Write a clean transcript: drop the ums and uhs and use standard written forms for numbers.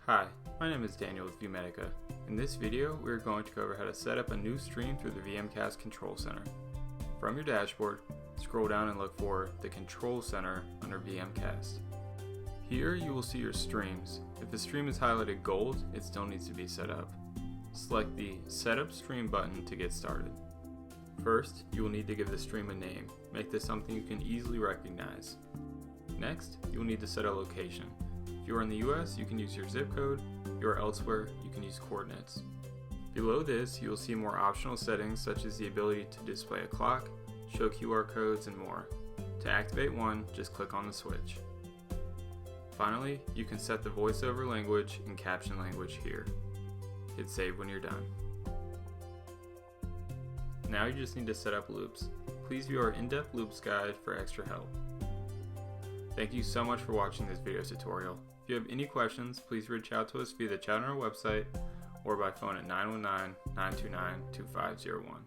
Hi, my name is Daniel with ViewMedica. In this video, we are going to cover how to set up a new stream through the VMcast Control Center. From your dashboard, scroll down and look for the Control Center under VMcast. Here you will see your streams. If the stream is highlighted gold, it still needs to be set up. Select the Set Up Stream button to get started. First, you will need to give the stream a name. Make this something you can easily recognize. Next, you will need to set a location. If you are in the US, you can use your zip code. If you are elsewhere, you can use coordinates. Below this, you will see more optional settings such as the ability to display a clock, show QR codes, and more. To activate one, just click on the switch. Finally, you can set the voiceover language and caption language here. Hit save when you're done. Now you just need to set up loops. Please view our in-depth loops guide for extra help. Thank you so much for watching this video tutorial. If you have any questions, please reach out to us via the chat on our website or by phone at 919-929-2501.